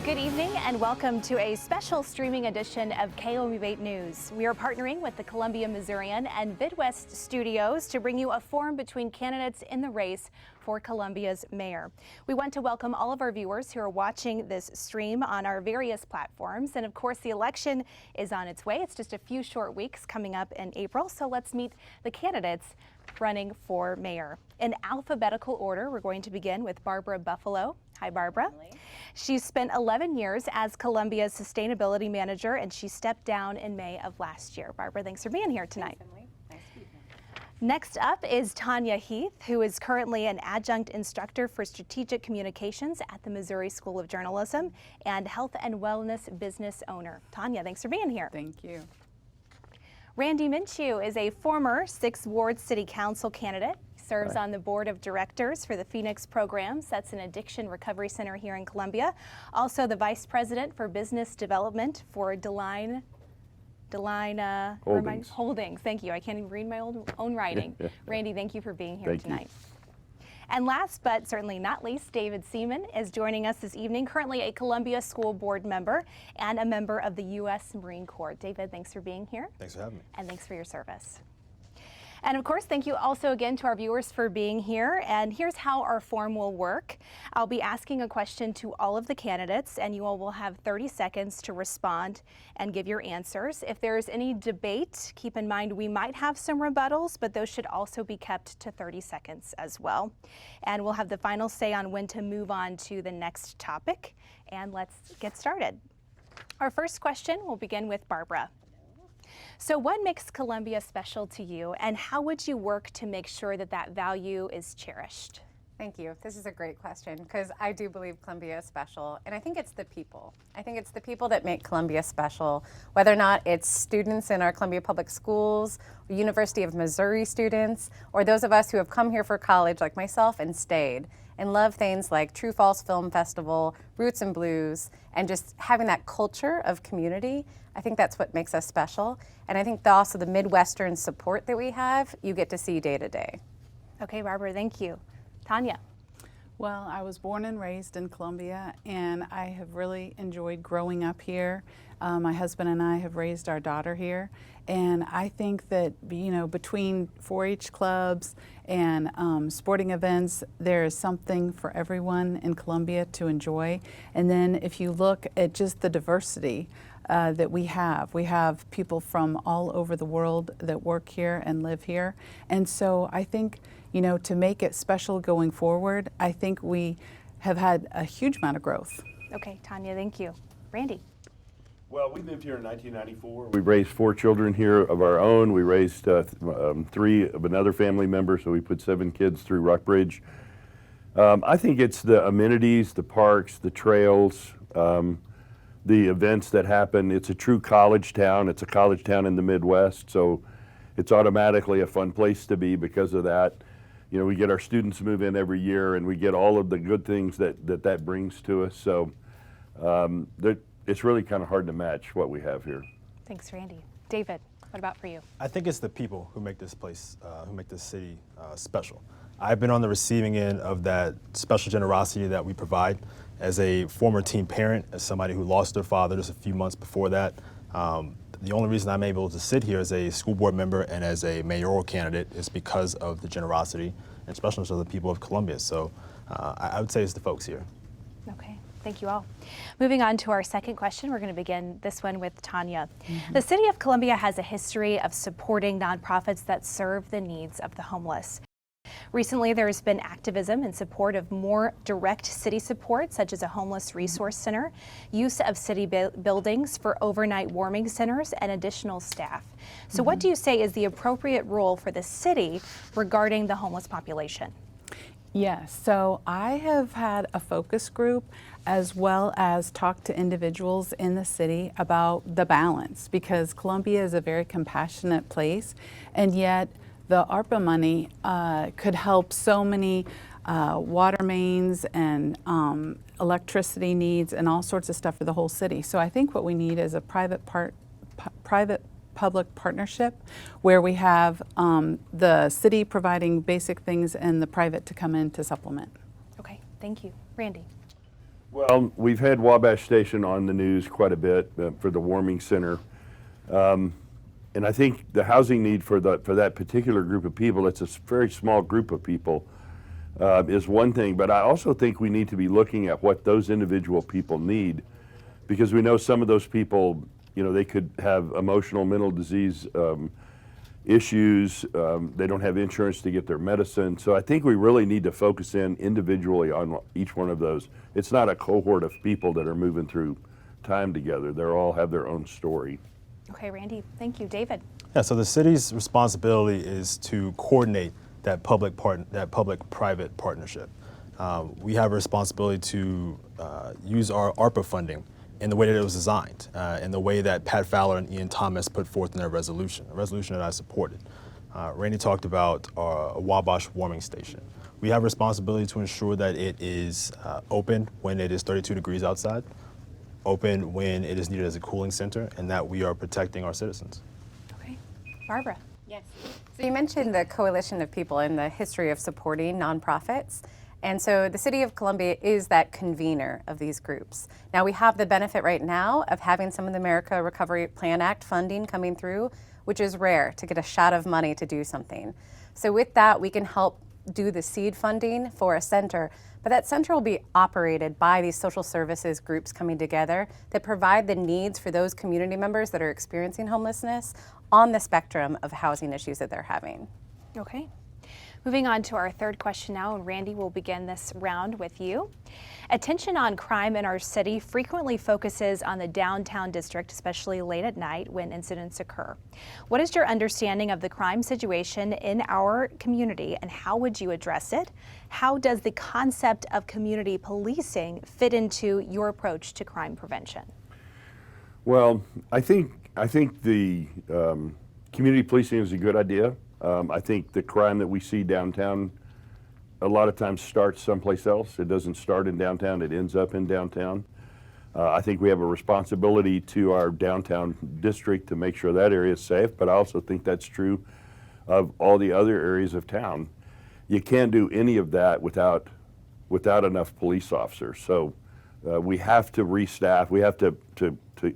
Good evening and welcome to a special streaming edition of KOMU 8 News. We are partnering with the Colombia, Missourian and Vidwest studios to bring you a forum between candidates in the race for Colombia's mayor. We want to welcome all of our viewers who are watching this stream on our various platforms. And of course, the election is on its way. It's just a few short weeks coming up in April. So let's meet the candidates running for mayor. In alphabetical order, we're going to begin with Barbara Buffalo. Hi, Barbara. She's spent 11 years as Colombia's sustainability manager, and she stepped down in May of last year. Barbara, thanks for being here tonight. Thanks, Emily. Nice to be here. Next up is Tanya Heath, who is currently an adjunct instructor for strategic communications at the Missouri School of Journalism and health and wellness business owner. Tanya, thanks for being here. Thank you. Randy Minshew is a former 6th Ward City Council candidate. Serves on the board of directors for the Phoenix Programs. That's an addiction recovery center here in Colombia. Also the vice president for business development for Deline Holdings. Thank you. I can't even read my own writing. Randy, thank you for being here tonight. And last but certainly not least, David Seaman is joining us this evening, currently a Columbia School Board member and a member of the U.S. Marine Corps. David, thanks for being here. Thanks for having me. And thanks for your service. And of course, thank you also again to our viewers for being here. And here's how our forum will work. I'll be asking a question to all of the candidates, and you all will have 30 seconds to respond and give your answers. If there's any debate, keep in mind we might have some rebuttals, but those should also be kept to 30 seconds as well. And we'll have the final say on when to move on to the next topic. And let's get started. Our first question will begin with Barbara. So what makes Colombia special to you, and how would you work to make sure that that value is cherished? Thank you. This is a great question because I do believe Colombia is special, and I think it's the people. I think it's the people that make Colombia special, whether or not it's students in our Columbia Public Schools, University of Missouri students, or those of us who have come here for college like myself and stayed and love things like True Falls Film Festival, Roots and Blues, and just having that culture of community. I think that's what makes us special. And I think also the Midwestern support that we have, you get to see day to day. Okay, Barbara, thank you. Tanya. Well, I was born and raised in Colombia, and I have really enjoyed growing up here. My husband and I have raised our daughter here, and I think that, you know, between 4-H clubs and sporting events, there is something for everyone in Colombia to enjoy. And then if you look at just the diversity that we have people from all over the world that work here and live here. And so I think, you know, to make it special going forward, I think we have had a huge amount of growth. Okay, Tanya, thank you. Randy. Well, we lived here in 1994. We raised 4 children here of our own. We raised 3 of another family member, so we put 7 kids through Rockbridge. I think it's the amenities, the parks, the trails, the events that happen. It's a true college town. It's a college town in the Midwest, so it's automatically a fun place to be because of that. You know, we get our students move in every year, and we get all of the good things that brings to us. So it's really kind of hard to match what we have here. Thanks, Randy. David, what about for you? I think it's the people who make this place, who make this city special. I've been on the receiving end of that special generosity that we provide as a former teen parent, as somebody who lost their father just a few months before that. The only reason I'm able to sit here as a school board member and as a mayoral candidate is because of the generosity and specialness of the people of Columbia. So I would say it's the folks here. Okay. Thank you all. Moving on to our second question, we're going to begin this one with Tanya. The City of Columbia has a history of supporting nonprofits that serve the needs of the homeless. Recently, there has been activism in support of more direct city support, such as a homeless resource center, use of city buildings for overnight warming centers, and additional staff. So what do you say is the appropriate role for the city regarding the homeless population? Yes, so I have had a focus group as well as talked to individuals in the city about the balance, because Columbia is a very compassionate place, and yet the Arpa money could help so many water mains and electricity needs and all sorts of stuff for the whole city. So I think what we need is a private-public partnership where we have the city providing basic things and the private to come in to supplement. Okay, thank you. Randy. Well, we've had Wabash Station on the news quite a bit for the warming center. And I think the housing need for that particular group of people, it's a very small group of people, is one thing. But I also think we need to be looking at what those individual people need, because we know some of those people, you know, they could have emotional, mental disease issues. They don't have insurance to get their medicine. So I think we really need to focus in individually on each one of those. It's not a cohort of people that are moving through time together. They all have their own story. Okay, Randy, thank you. David? Yeah, so the city's responsibility is to coordinate that public-private partnership. We have a responsibility to use our Arpa funding in the way that it was designed, in the way that Pat Fowler and Ian Thomas put forth in their resolution, a resolution that I supported. Randy talked about a Wabash warming station. We have a responsibility to ensure that it is open when it is 32 degrees outside, open when it is needed as a cooling center, and that we are protecting our citizens. Okay. Barbara? Yes. So you mentioned the coalition of people and the history of supporting nonprofits. And so the City of Columbia is that convener of these groups. Now we have the benefit right now of having some of the America Recovery Plan Act funding coming through, which is rare to get a shot of money to do something. So with that, we can help do the seed funding for a center, but that center will be operated by these social services groups coming together that provide the needs for those community members that are experiencing homelessness on the spectrum of housing issues that they're having. Okay. Moving on to our third question now, and Randy will begin this round with you. Attention on crime in our city frequently focuses on the downtown district, especially late at night when incidents occur. What is your understanding of the crime situation in our community, and how would you address it? How does the concept of community policing fit into your approach to crime prevention? Well, I think the community policing is a good idea. I think the crime that we see downtown a lot of times starts someplace else. It doesn't start in downtown, it ends up in downtown. I think we have a responsibility to our downtown district to make sure that area is safe, but I also think that's true of all the other areas of town. You can't do any of that without enough police officers. So we have to restaff, we have to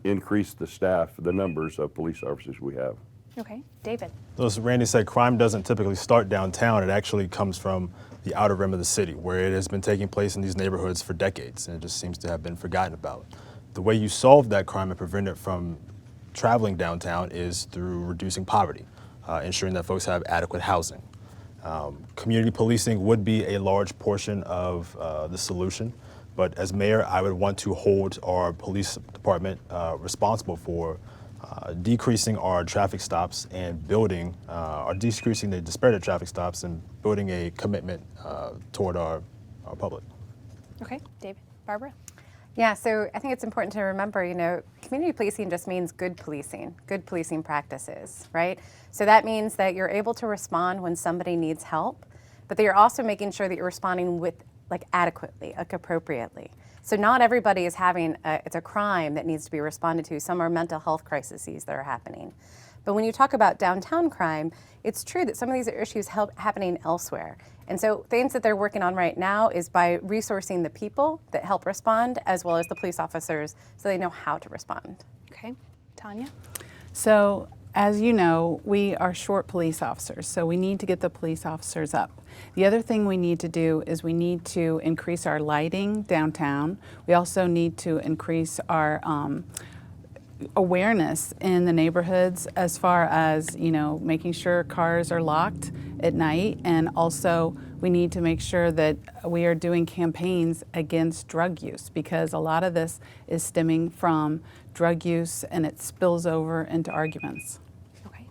increase the staff, the numbers of police officers we have. Okay, David. So as Randy said, crime doesn't typically start downtown. It actually comes from the outer rim of the city, where it has been taking place in these neighborhoods for decades, and it just seems to have been forgotten about. The way you solve that crime and prevent it from traveling downtown is through reducing poverty, ensuring that folks have adequate housing. Community policing would be a large portion of the solution, but as mayor, I would want to hold our police department responsible for decreasing our traffic stops and building, or decreasing the disparity of traffic stops and building a commitment toward our public. Okay, David. Barbara? Yeah, so I think it's important to remember, you know, community policing just means good policing practices, right? So that means that you're able to respond when somebody needs help, but that you're also making sure that you're responding with, adequately, appropriately. So not everybody is having it's a crime that needs to be responded to. Some are mental health crises that are happening. But when you talk about downtown crime, it's true that some of these are issues happening elsewhere. And so things that they're working on right now is by resourcing the people that help respond, as well as the police officers, so they know how to respond. Okay, Tanya? So, as you know, we are short police officers, so we need to get the police officers up. The other thing we need to do is we need to increase our lighting downtown. We also need to increase our awareness in the neighborhoods as far as, you know, making sure cars are locked at night, and also we need to make sure that we are doing campaigns against drug use, because a lot of this is stemming from drug use and it spills over into arguments. Okay.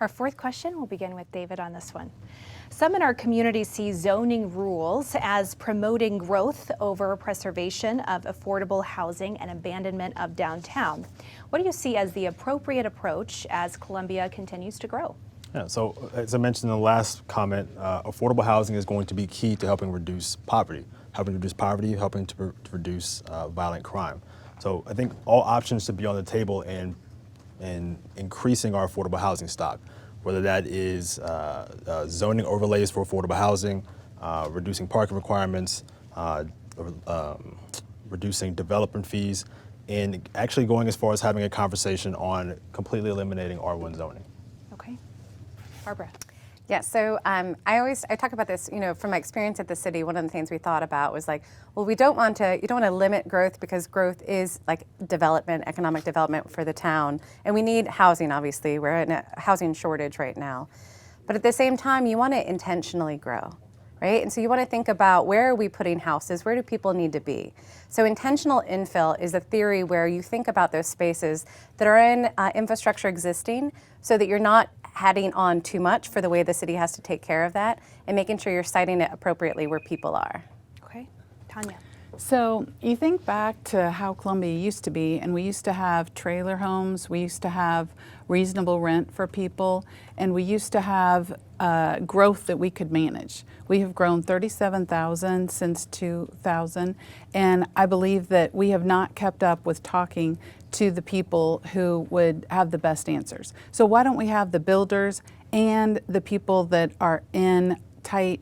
Our fourth question, we'll begin with David on this one. Some in our community see zoning rules as promoting growth over preservation of affordable housing and abandonment of downtown. What do you see as the appropriate approach as Columbia continues to grow? Yeah, so as I mentioned in the last comment, affordable housing is going to be key to helping reduce poverty, helping to reduce violent crime. So I think all options should be on the table in increasing our affordable housing stock, whether that is zoning overlays for affordable housing, reducing parking requirements, reducing development fees, and actually going as far as having a conversation on completely eliminating R1 zoning. Okay. Barbara. Yeah, so I talk about this, from my experience at the city. One of the things we thought about was like, well, you don't want to limit growth, because growth is like development, economic development for the town, and we need housing. Obviously, we're in a housing shortage right now, but at the same time, you want to intentionally grow, right? And so you want to think about, where are we putting houses? Where do people need to be? So intentional infill is a theory where you think about those spaces that are in infrastructure existing, so that you're not adding on too much for the way the city has to take care of that, and making sure you're siting it appropriately where people are. Okay. Tanya. So you think back to how Columbia used to be, and we used to have trailer homes, we used to have reasonable rent for people, and we used to have growth that we could manage. We have grown 37,000 since 2000, and I believe that we have not kept up with talking to the people who would have the best answers. So why don't we have the builders and the people that are in tight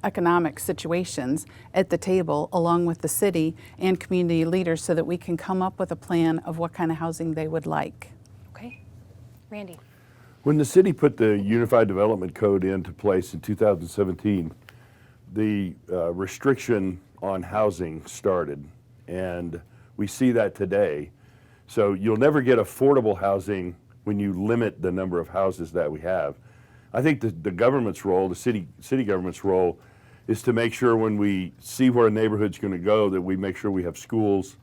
economic situations at the table, along with the city and community leaders, so that we can come up with a plan of what kind of housing they would like. Okay. Randy. When the city put the Unified Development Code into place in 2017, the restriction on housing started, and we see that today. So you'll never get affordable housing when you limit the number of houses that we have. I think the government's role, the city government's role, is to make sure when we see where a neighborhood's going to go, that we make sure we have schools,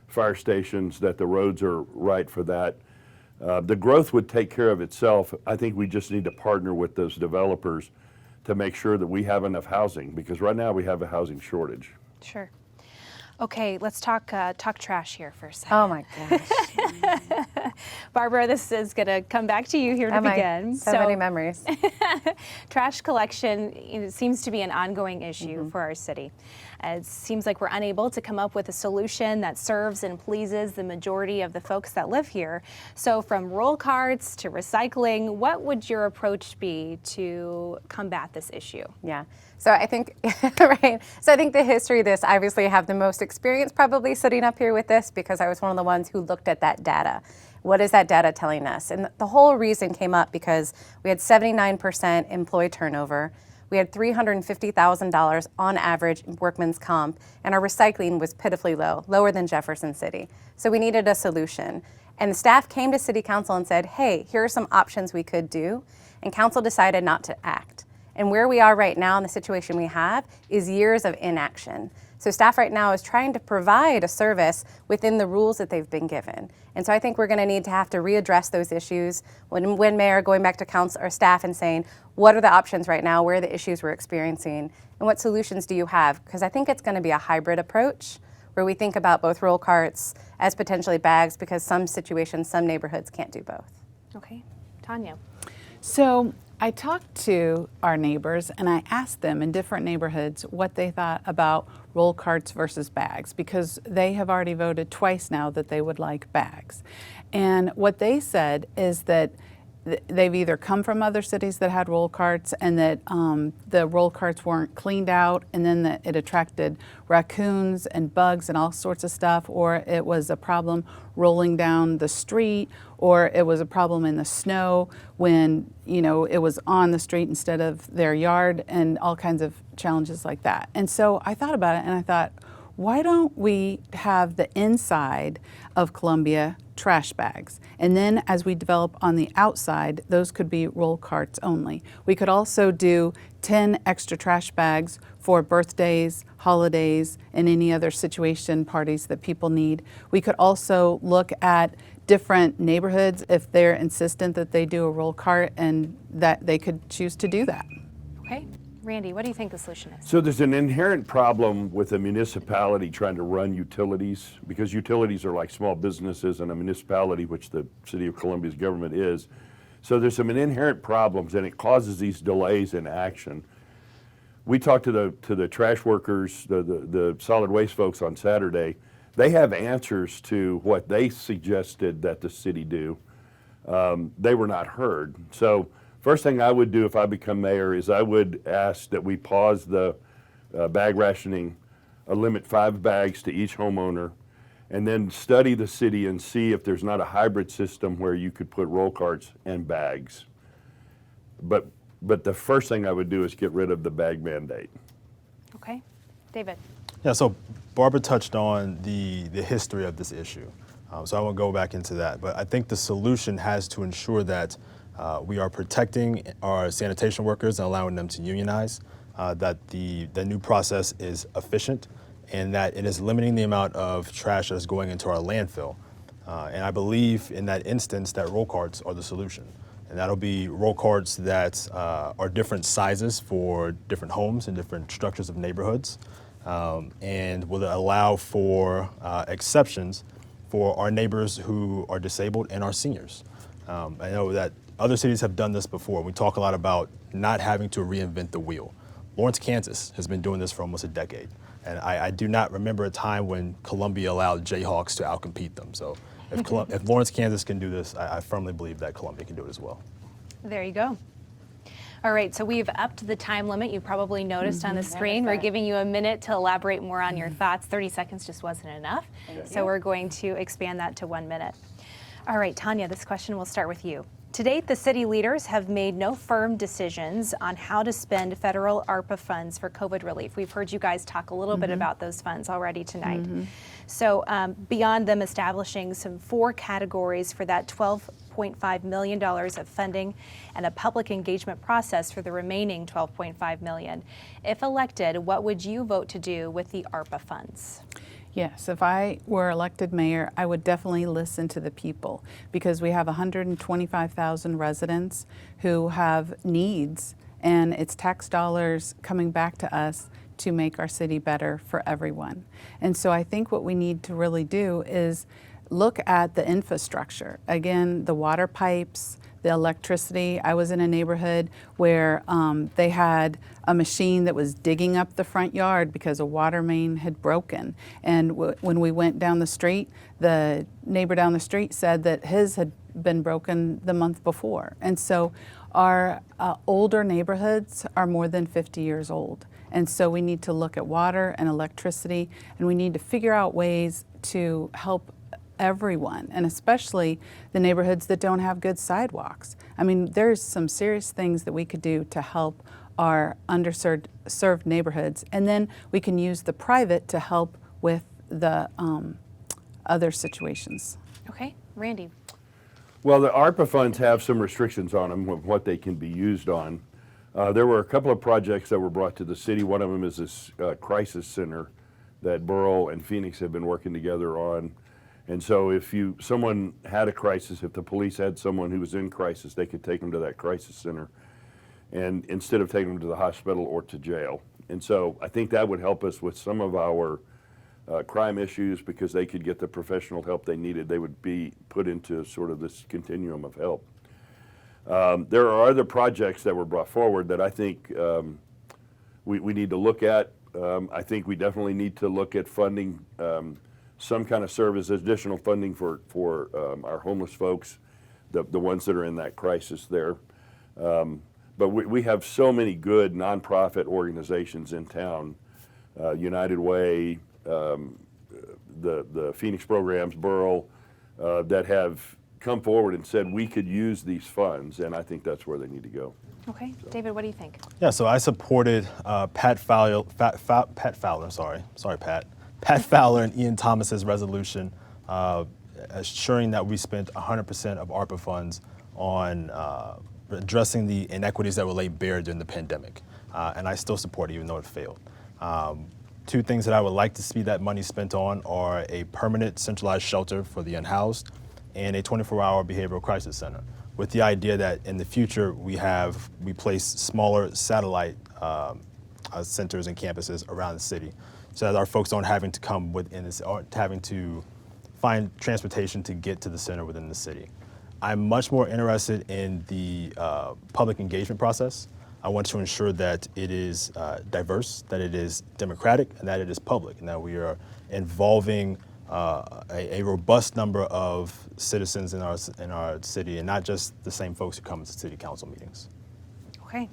fire stations, that the roads are right for that. The growth would take care of itself. I think we just need to partner with those developers to make sure that we have enough housing, because right now we have a housing shortage. Sure. Okay, let's talk trash here for a second. Oh my gosh. Barbara, this is going to come back to you here to begin. So many memories. Trash collection seems to be an ongoing issue for our city. It seems like we're unable to come up with a solution that serves and pleases the majority of the folks that live here. So from roll carts to recycling, what would your approach be to combat this issue? Yeah. So I think, right. So I think the history of this, obviously I have the most experience probably sitting up here with this, because I was one of the ones who looked at that data. What is that data telling us? And the whole reason came up because we had 79% employee turnover. We had $350,000 on average in workman's comp, and our recycling was pitifully low, lower than Jefferson City. So we needed a solution. And the staff came to City Council and said, hey, here are some options we could do. And Council decided not to act. And where we are right now in the situation we have is years of inaction. So staff right now is trying to provide a service within the rules that they've been given. And so I think we're going to have to readdress those issues when Mayor going back to Council or staff and saying, what are the options right now? Where are the issues we're experiencing? And what solutions do you have? Because I think it's going to be a hybrid approach where we think about both roll carts as potentially bags, because some situations, some neighborhoods can't do both. Okay. Tanya. So I talked to our neighbors, and I asked them in different neighborhoods what they thought about roll carts versus bags, because they have already voted twice now that they would like bags. And what they said is that they've either come from other cities that had roll carts, and that the roll carts weren't cleaned out, and then that it attracted raccoons and bugs and all sorts of stuff, or it was a problem rolling down the street, or it was a problem in the snow when it was on the street instead of their yard, and all kinds of challenges like that. And so I thought about it, and I thought, why don't we have the inside of Columbia trash bags? And then as we develop on the outside, those could be roll carts only. We could also do 10 extra trash bags for birthdays, holidays, and any other situation parties that people need. We could also look at different neighborhoods if they're insistent that they do a roll cart, and that they could choose to do that. Okay. Randy, what do you think the solution is? So there's an inherent problem with a municipality trying to run utilities, because utilities are like small businesses in a municipality, which the City of Columbia's government is. So there's some inherent problems, and it causes these delays in action. We talked to the trash workers, the solid waste folks on Saturday. They have answers to what they suggested that the city do. They were not heard. So first thing I would do if I become mayor is I would ask that we pause the bag rationing limit 5 bags to each homeowner, and then study the city and see if there's not a hybrid system where you could put roll carts and bags. But the first thing I would do is get rid of the bag mandate. Okay. David. Yeah, so Barbara touched on the history of this issue. So I won't go back into that, but I think the solution has to ensure that we are protecting our sanitation workers and allowing them to unionize, that the new process is efficient, and that it is limiting the amount of trash that is going into our landfill. And I believe in that instance that roll carts are the solution. And that'll be roll carts that are different sizes for different homes and different structures of neighborhoods, and will allow for exceptions for our neighbors who are disabled and our seniors. I know that other cities have done this before. We talk a lot about not having to reinvent the wheel. Lawrence, Kansas has been doing this for almost a decade. And I do not remember a time when Colombia allowed Jayhawks to outcompete them. So if Lawrence, Kansas can do this, I firmly believe that Colombia can do it as well. There you go. All right, so we've upped the time limit. You probably noticed on the screen. We're giving you a minute to elaborate more on your thoughts. 30 seconds just wasn't enough. So we're going to expand that to 1 minute. All right, Tanya, this question will start with you. To date, the city leaders have made no firm decisions on how to spend federal Arpa funds for COVID relief. We've heard you guys talk a little bit about those funds already tonight. So beyond them establishing some 4 categories for that $12.5 million of funding and a public engagement process for the remaining $12.5 million, if elected, what would you vote to do with the Arpa funds? Yes, if I were elected mayor, I would definitely listen to the people, because we have 125,000 residents who have needs, and it's tax dollars coming back to us to make our city better for everyone. And so I think what we need to really do is look at the infrastructure. Again, the water pipes, the electricity. I was in a neighborhood where they had a machine that was digging up the front yard because a water main had broken. And when we went down the street, the neighbor down the street said that his had been broken the month before. And so our older neighborhoods are more than 50 years old. And so we need to look at water and electricity, and we need to figure out ways to help everyone, and especially the neighborhoods that don't have good sidewalks. I mean, there's some serious things that we could do to help our underserved neighborhoods, and then we can use the private to help with the other situations. Okay, Randy. Well, the ARPA funds have some restrictions on them of what they can be used on. There were a couple of projects that were brought to the city. One of them is this crisis center that Borough and Phoenix have been working together on. And so if someone had a crisis, if the police had someone who was in crisis, they could take them to that crisis center, and instead of taking them to the hospital or to jail. And so I think that would help us with some of our crime issues, because they could get the professional help they needed. They would be put into sort of this continuum of help. There are other projects that were brought forward that I think we need to look at. I think we definitely need to look at funding some kind of service, additional funding for our homeless folks, the ones that are in that crisis there. But we have so many good nonprofit organizations in town, United Way, the Phoenix programs, Borough, that have come forward and said we could use these funds, and I think that's where they need to go. Okay, David, what do you think? Yeah, so I supported Pat Fowler, Pat Fowler and Ian Thomas's resolution assuring that we spent 100% of ARPA funds on addressing the inequities that were laid bare during the pandemic. And I still support it, even though it failed. 2 things that I would like to see that money spent on are a permanent centralized shelter for the unhoused and a 24-hour behavioral crisis center, with the idea that in the future we place smaller satellite centers and campuses around the city, so that our folks don't having to come within this, or having to find transportation to get to the center within the city. I'm much more interested in the public engagement process. I want to ensure that it is diverse, that it is democratic, and that it is public, and that we are involving a robust number of citizens in our city, and not just the same folks who come to city council meetings. Okay.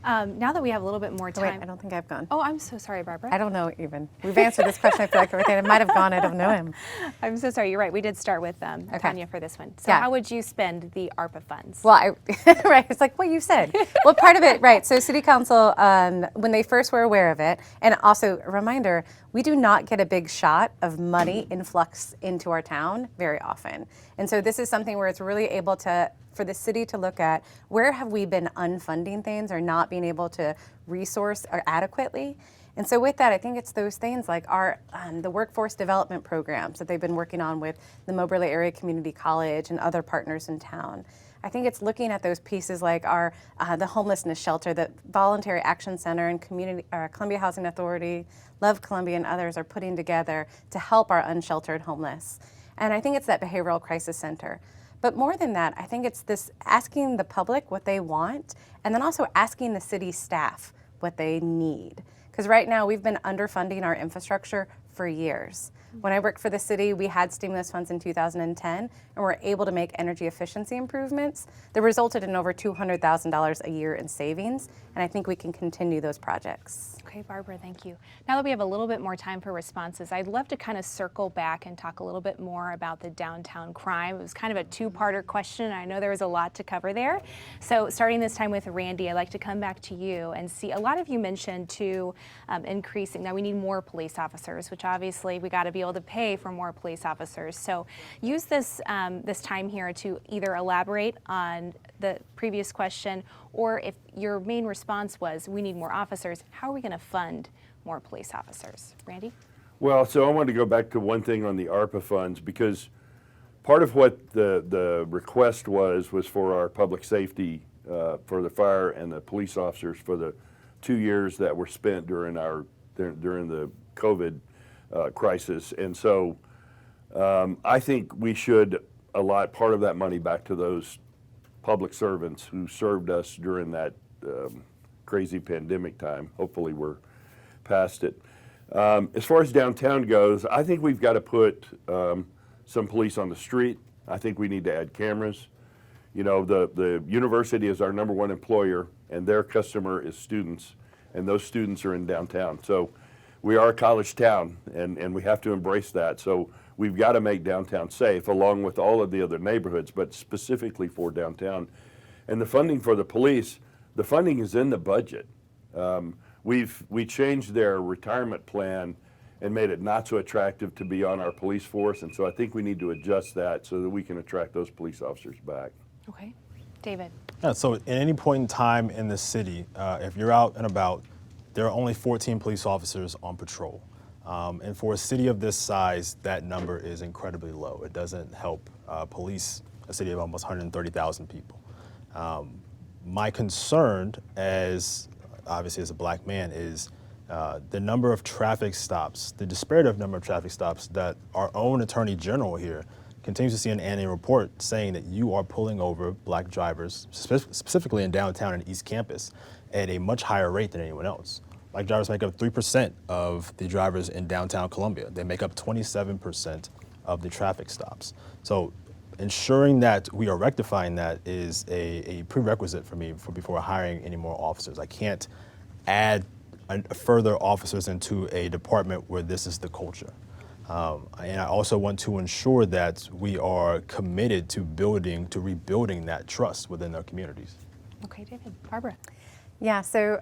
Now that we have a little bit more Oh, wait, time. I don't think I've gone. Oh, I'm so sorry, Barbara. I don't know even. We've answered this question. I feel like everything. I might have gone. I don't know him. I'm so sorry. You're right. We did start with Tanya for this one. So Yeah. how would you spend the ARPA funds? Well, right. It's like what you said. Well, part of it, right. So City Council, when they first were aware of it, and also a reminder, we do not get a big shot of money influx into our town very often. And so this is something where it's really able to, for the city to look at where have we been unfunding things or not being able to resource or adequately. And so with that, I think it's those things like our the workforce development programs that they've been working on with the Moberly Area Community College and other partners in town. I think it's looking at those pieces like our the homelessness shelter that Voluntary Action Center and Columbia Housing Authority, Love Columbia, and others are putting together to help our unsheltered homeless. And I think it's that behavioral crisis center. But more than that, I think it's this asking the public what they want and then also asking the city staff what they need. Because right now we've been underfunding our infrastructure for years. When I worked for the city, we had stimulus funds in 2010 and were able to make energy efficiency improvements that resulted in over $200,000 a year in savings. And I think we can continue those projects. Okay, Barbara, thank you. Now that we have a little bit more time for responses, I'd love to kind of circle back and talk a little bit more about the downtown crime. It was kind of a two-parter question. I know there was a lot to cover there. So starting this time with Randy, I'd like to come back to you and see, a lot of you mentioned to increasing, now we need more police officers, which obviously we got to be able to pay for more police officers. So use this, this time here to either elaborate on the previous question, or if your main response was we need more officers, how are we going to fund more police officers? Randy? Well, so I wanted to go back to one thing on the ARPA funds, because part of what the request was for our public safety, for the fire and the police officers for the 2 years that were spent during the COVID crisis. And so I think we should allot part of that money back to those public servants who served us during that crazy pandemic time. Hopefully we're past it. As far as downtown goes, I think we've got to put some police on the street. I think we need to add cameras. You know, the university is our #1 employer, and their customer is students, and those students are in downtown. So we are a college town, and we have to embrace that. So we've got to make downtown safe, along with all of the other neighborhoods, but specifically for downtown. And the funding for the police, the funding is in the budget. We changed their retirement plan and made it not so attractive to be on our police force, and so I think we need to adjust that so that we can attract those police officers back. Okay. David? Yeah, so at any point in time in the city, if you're out and about, there are only 14 police officers on patrol. And for a city of this size, that number is incredibly low. It doesn't help police a city of almost 130,000 people. My concern, obviously as a black man, is the number of traffic stops, the disparative number of traffic stops that our own Attorney General here continues to see an annual report saying that you are pulling over black drivers, specifically in downtown and East Campus, at a much higher rate than anyone else. Black drivers make up 3% of the drivers in downtown Columbia. They make up 27% of the traffic stops. So ensuring that we are rectifying that is a prerequisite for me before hiring any more officers. I can't add further officers into a department where this is the culture. And I also want to ensure that we are committed to rebuilding that trust within our communities. Okay, David. Barbara? Yeah, so,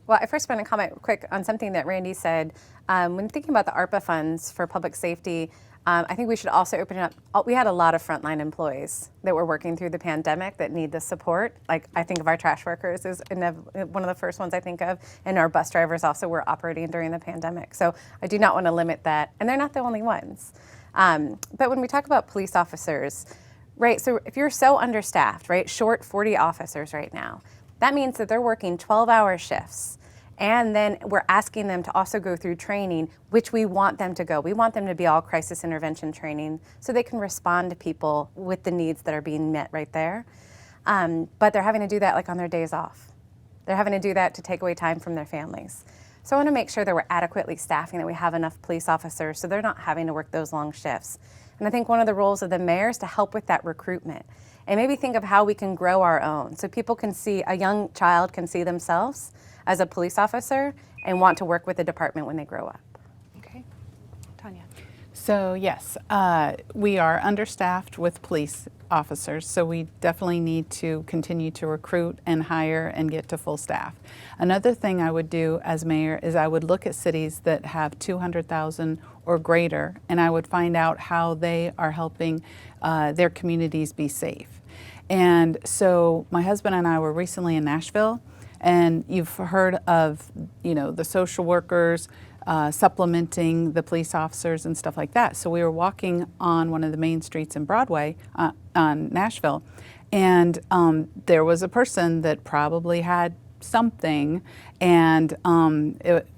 well, I first want to comment quick on something that Randy said. When thinking about the ARPA funds for public safety, I think we should also open it up. We had a lot of frontline employees that were working through the pandemic that need the support. Like, I think of our trash workers as one of the first ones I think of, and our bus drivers also were operating during the pandemic. So I do not want to limit that, and they're not the only ones. But when we talk about police officers, right, so if you're so understaffed, right, short 40 officers right now, that means that they're working 12-hour shifts. And then we're asking them to also go through training, which we want them to go. We want them to be all crisis intervention training so they can respond to people with the needs that are being met right there. But they're having to do that like on their days off. They're having to do that to take away time from their families. So I want to make sure that we're adequately staffing, that we have enough police officers so they're not having to work those long shifts. And I think one of the roles of the mayor is to help with that recruitment and maybe think of how we can grow our own so people can see, a young child can see themselves as a police officer and want to work with the department when they grow up. Okay. Tanya. So yes, we are understaffed with police officers, so we definitely need to continue to recruit and hire and get to full staff. Another thing I would do as mayor is I would look at cities that have 200,000 or greater, and I would find out how they are helping their communities be safe. And so my husband and I were recently in Nashville, and you've heard of, you know, the social workers supplementing the police officers and stuff like that. So we were walking on one of the main streets in Broadway, on Nashville, and there was a person that probably had something, and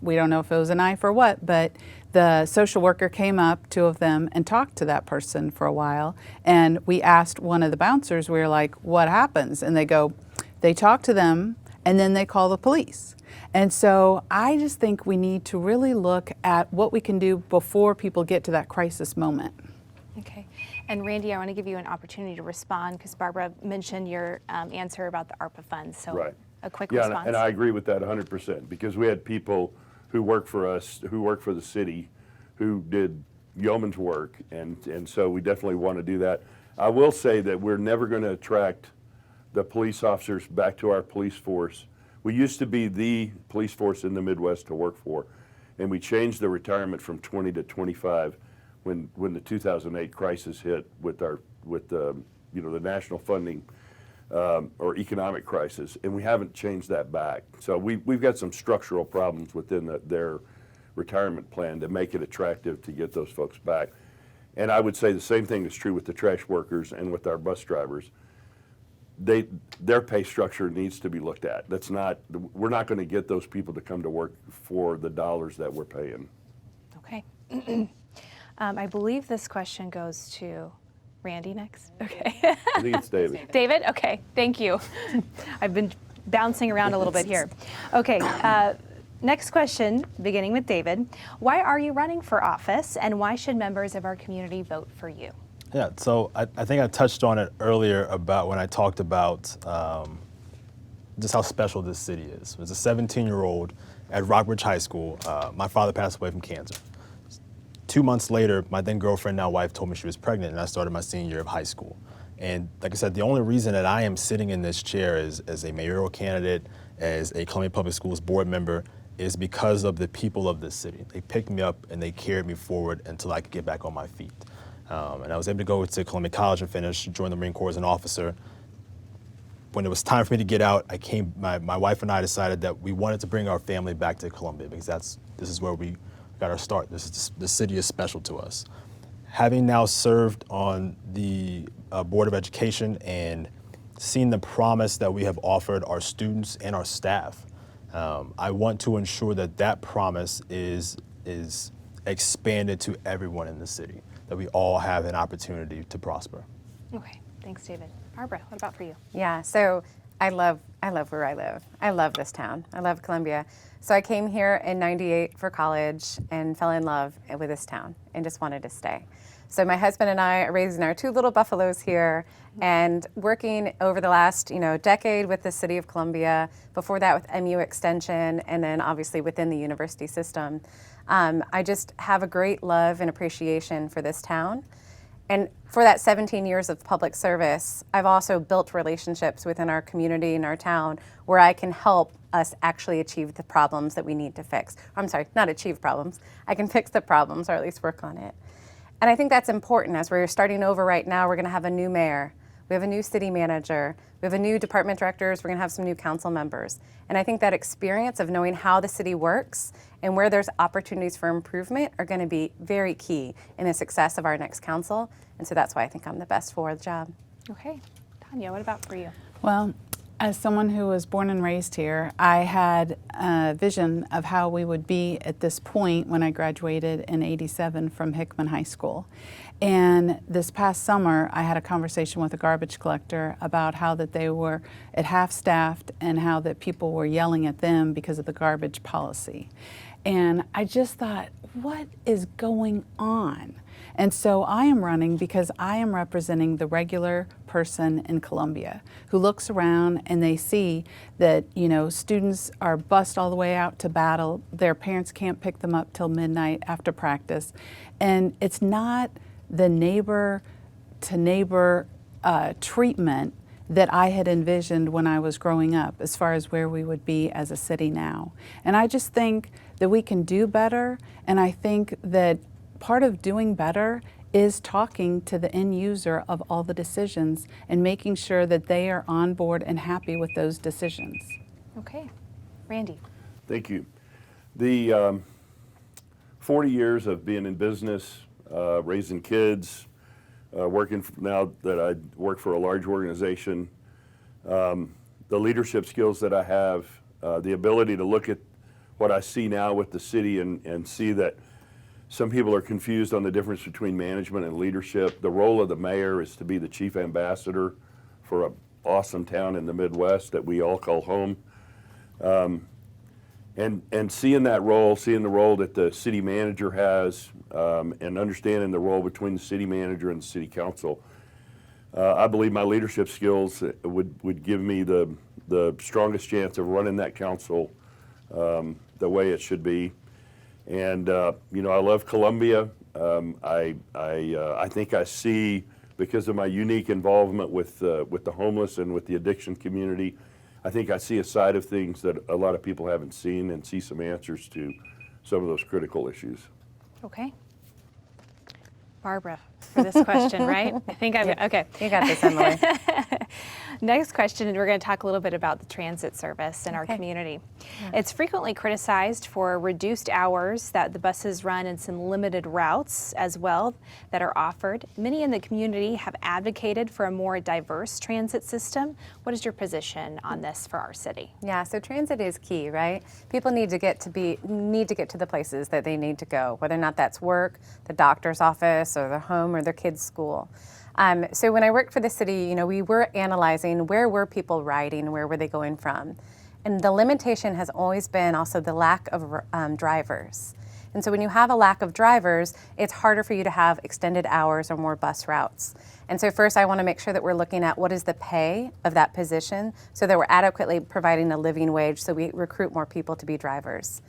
we don't know if it was a knife or what, but the social worker came up, two of them, and talked to that person for a while. And we asked one of the bouncers, we were like, what happens? And they go, they talk to them, and then they call the police. And so I just think we need to really look at what we can do before people get to that crisis moment. Okay. And Randy, I want to give you an opportunity to respond because Barbara mentioned your answer about the Arpa funds. So Right. a quick Yeah, response. and I agree with that 100% because we had people who work for us, who work for the city, who did yeoman's work, and so we definitely want to do that. I will say that we're never going to attract the police officers back to our police force. We used to be the police force in the Midwest to work for, and we changed the retirement from 20 to 25 when the 2008 crisis hit with the national funding or economic crisis, and we haven't changed that back. So we've got some structural problems within their retirement plan to make it attractive to get those folks back. And I would say the same thing is true with the trash workers and with our bus drivers. Their pay structure needs to be looked at. We're not going to get those people to come to work for the dollars that we're paying. Okay. I believe this question goes to Randy next. Okay. I think it's David. David? Okay, thank you. I've been bouncing around a little bit here. Okay, next question, beginning with David. Why are you running for office, and why should members of our community vote for you? Yeah, so I think I touched on it earlier about when I talked about just how special this city is. As a 17-year-old at Rockbridge High School, my father passed away from cancer. 2 months later, my then girlfriend, now wife, told me she was pregnant, and I started my senior year of high school. And like I said, the only reason that I am sitting in this chair as a mayoral candidate, as a Columbia Public Schools board member, is because of the people of this city. They picked me up and they carried me forward until I could get back on my feet. And I was able to go to Columbia College and finish, join the Marine Corps as an officer. When it was time for me to get out, my wife and I decided that we wanted to bring our family back to Columbia because this is where we got our start. The city is special to us. Having now served on the Board of Education and seen the promise that we have offered our students and our staff, I want to ensure that that promise is expanded to everyone in the city, that we all have an opportunity to prosper. Okay, thanks, David. Barbara, what about for you? Yeah, so I love where I live. I love this town. I love Columbia. So I came here in '98 for college and fell in love with this town and just wanted to stay. So my husband and I are raising our two little buffaloes here and working over the last decade with the City of Columbia, before that with MU Extension, and then obviously within the university system. I just have a great love and appreciation for this town. And for that 17 years of public service, I've also built relationships within our community and our town where I can help us actually achieve the problems that we need to fix. I'm sorry, not achieve problems. I can fix the problems, or at least work on it. And I think that's important. As we're starting over right now, we're going to have a new mayor. We have a new city manager. We have a new department directors. We're going to have some new council members. And I think that experience of knowing how the city works and where there's opportunities for improvement are going to be very key in the success of our next council. And so that's why I think I'm the best for the job. Okay. Tanya, what about for you? Well, as someone who was born and raised here, I had a vision of how we would be at this point when I graduated in '87 from Hickman High School. And this past summer, I had a conversation with a garbage collector about how that they were at half-staffed and how that people were yelling at them because of the garbage policy. And I just thought, what is going on? And so I am running because I am representing the regular person in Colombia who looks around and they see that, you know, students are bussed all the way out to battle. Their parents can't pick them up till midnight after practice. And it's not the neighbor to neighbor treatment that I had envisioned when I was growing up as far as where we would be as a city now. And I just think that we can do better, and I think that part of doing better is talking to the end user of all the decisions and making sure that they are on board and happy with those decisions. Okay. Randy. Thank you. The 40 years of being in business, raising kids, working now that I work for a large organization, the leadership skills that I have, the ability to look at what I see now with the city and see that some people are confused on the difference between management and leadership. The role of the mayor is to be the chief ambassador for an awesome town in the Midwest that we all call home. And seeing that role, seeing the role that the city manager has, and understanding the role between the city manager and the city council, I believe my leadership skills would give me the strongest chance of running that council the way it should be. And you know, I love Colombia. I think I see, because of my unique involvement with the homeless and with the addiction community, I think I see a side of things that a lot of people haven't seen, and see some answers to some of those critical issues. Okay. Barbara, for this question, right? I think I'm okay. You got this, Emily. Next question, and we're going to talk a little bit about the transit service in our community. Yeah. It's frequently criticized for reduced hours that the buses run and some limited routes as well that are offered. Many in the community have advocated for a more diverse transit system. What is your position on this for our city? Yeah, so transit is key, right? People need to get to the places that they need to go, whether or not that's work, the doctor's office, or their home, or their kids' school. So when I worked for the city, you know, we were analyzing where were people riding, where were they going from, and the limitation has always been also the lack of drivers. And so when you have a lack of drivers, it's harder for you to have extended hours or more bus routes. And so first, I want to make sure that we're looking at what is the pay of that position, so that we're adequately providing a living wage, so we recruit more people to be drivers.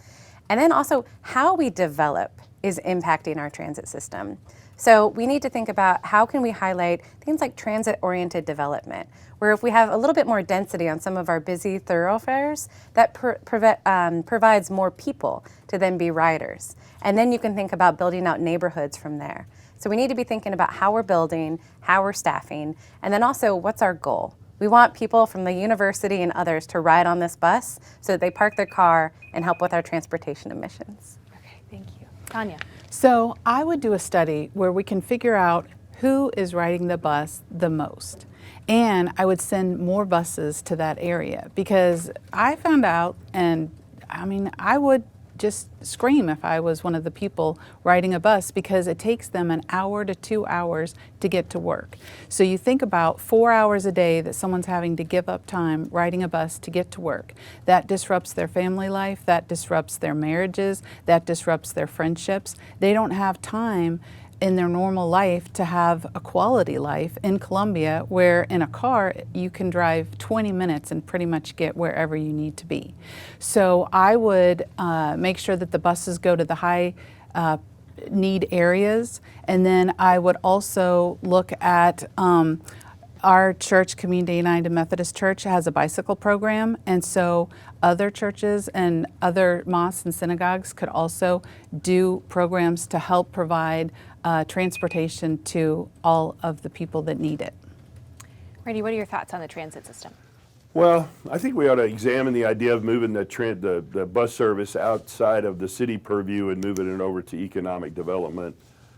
And then also, how we develop is impacting our transit system. So we need to think about how can we highlight things like transit-oriented development, where if we have a little bit more density on some of our busy thoroughfares, that provides more people to then be riders. And then you can think about building out neighborhoods from there. So we need to be thinking about how we're building, how we're staffing, and then also what's our goal. We want people from the university and others to ride on this bus so that they park their car and help with our transportation emissions. Okay, thank you. Tanya. So I would do a study where we can figure out who is riding the bus the most. And I would send more buses to that area, because I found out, and I mean, I would just scream if I was one of the people riding a bus, because it takes them an hour to 2 hours to get to work. So you think about 4 hours a day that someone's having to give up time riding a bus to get to work. That disrupts their family life, that disrupts their marriages, that disrupts their friendships. They don't have time in their normal life to have a quality life in Colombia, where in a car you can drive 20 minutes and pretty much get wherever you need to be. So I would make sure that the buses go to the high need areas, and then I would also look at our church, Community United Methodist Church, has a bicycle program, and so other churches and other mosques and synagogues could also do programs to help provide transportation to all of the people that need it. Randy, what are your thoughts on the transit system? Well, I think we ought to examine the idea of moving the bus service outside of the city purview and moving it over to economic development